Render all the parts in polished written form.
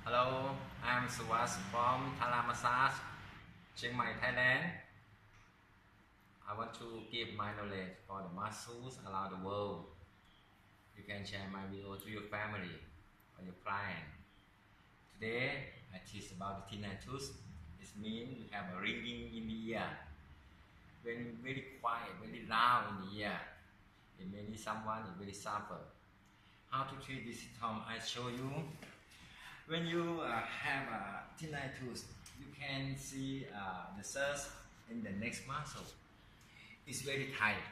Hello, I'm Suwat from Thara Massage, Chiang Mai, Thailand. I want to give my knowledge for the muscles around the world. You can share my video to your family or your client. Today, I teach about the tinnitus. It means you have a ringing in the ear. When very quiet, very loud in the ear, it may need someone is very suffer. How to treat this symptom? I show you. When you have a tinnitus, you can see the cells in the neck muscle. It's very tight.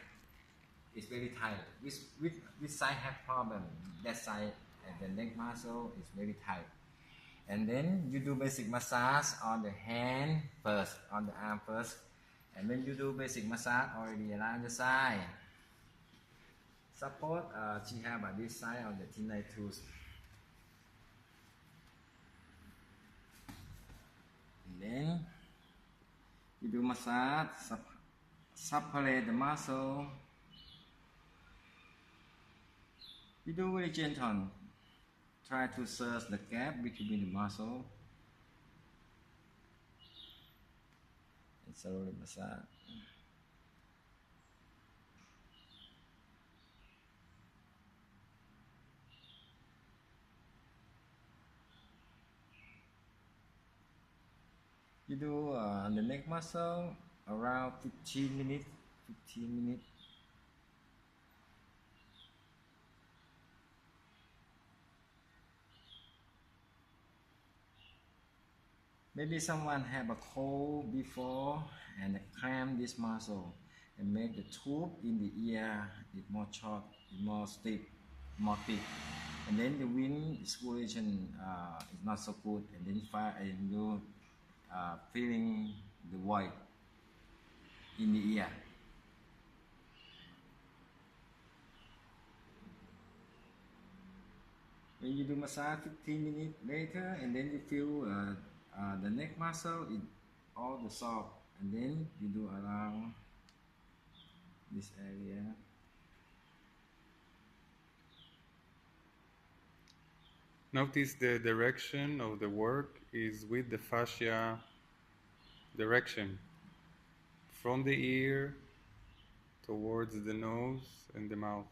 It's very tight. Which side have problem? That side, the neck muscle is very tight. And then you do basic massage on the hand first, on the arm first. And when you do basic massage already around the side, suppose she have this side on the tinnitus. Then you do massage, separate the muscle. You do very gentle. Try to search the gap between the muscle and slowly massage. You do the neck muscle around 15 minutes. 15 minutes. Maybe someone have a cold before and cramp this muscle and make the tube in the ear it more short, more stiff, more thick. And then the wind circulation is not so good, and then you feeling the void in the ear. When you do massage 15 minutes later, and then you feel the neck muscle is all the soft, and then you do around this area. Notice the direction of the work is with the fascia direction from the ear towards the nose and the mouth.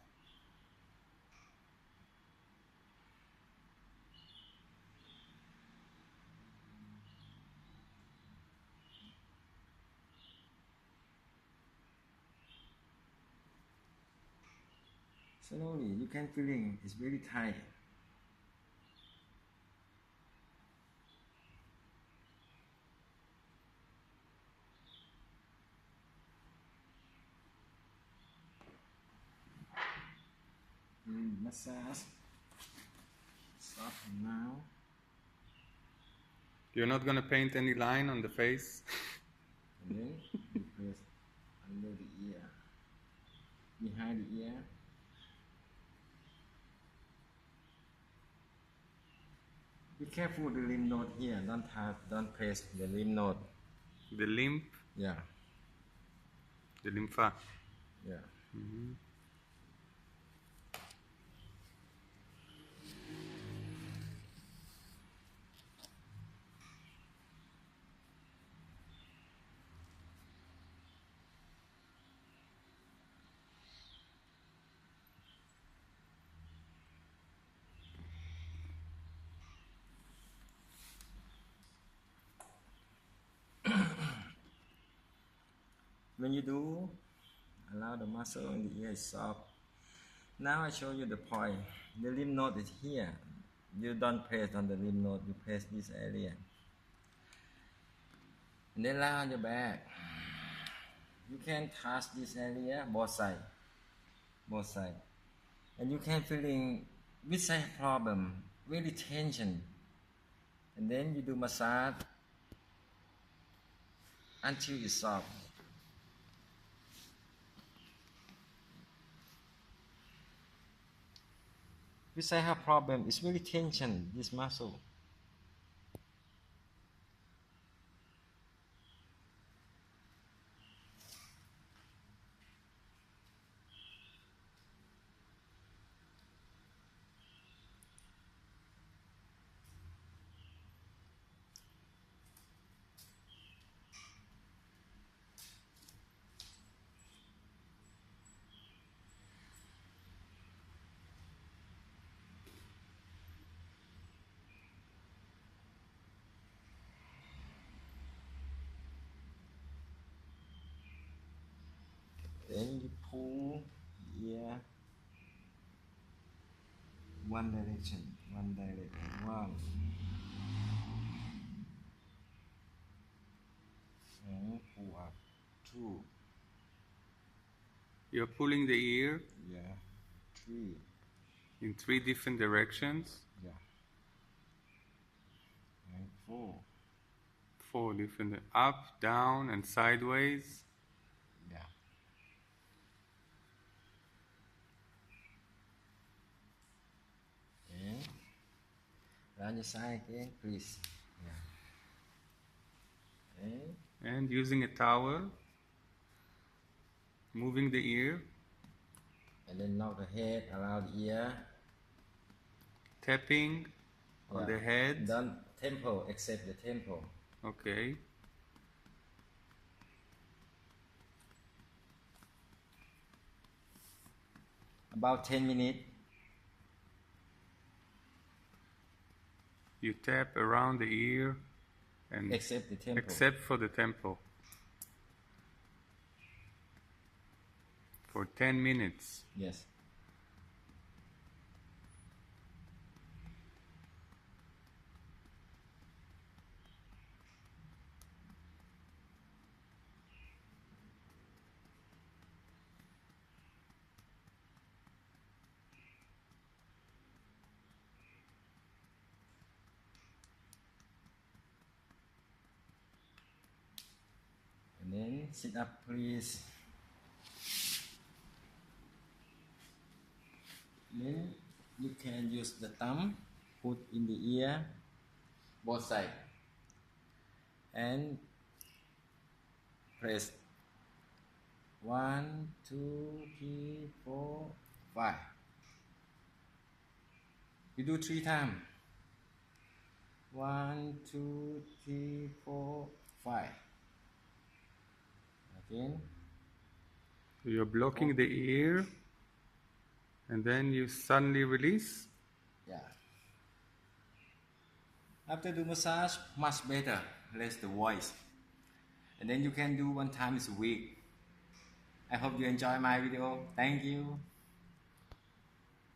Slowly, you can feeling it's very tight. Massage. Stop now. You're not going to paint any line on the face? And then you press under the ear, behind the ear. Be careful with the lymph node here. Don't press the lymph node. The lymph? Yeah. The lympha? Yeah. Mm-hmm. When you do, allow the muscle in the ear is soft. Now I show you the point. The lymph node is here. You don't press on the lymph node, you press this area. And then lie on your back. You can touch this area, both sides. Both sides. And you can feeling which side problem, really tension. And then you do massage until it's soft. Which side have problem, it's really tension, this muscle. one direction. One. And pull up. 2. You're pulling the ear Yeah. 3. in 3 different directions. Yeah. And 4. 4 different, up, down, and sideways. Yeah. And round your side again, please. Yeah. And using a towel, moving the ear, And then knock the head around the ear. tapping on the head. Don't tempo, except the tempo. Okay. About 10 minutes. You tap around the ear and Except the tempo. except for the tempo. For 10 minutes. Yes. And then sit up, please. Then you can use the thumb, put in the ear, both sides, and press 1, 2, 3, 4, 5. You do 3 times. 1, 2, 3, 4, 5. Again. You're blocking the ear and then you suddenly release. Yeah. After do massage, much better, less the voice. And then you can do 1 time a week. I hope you enjoy my video. Thank you.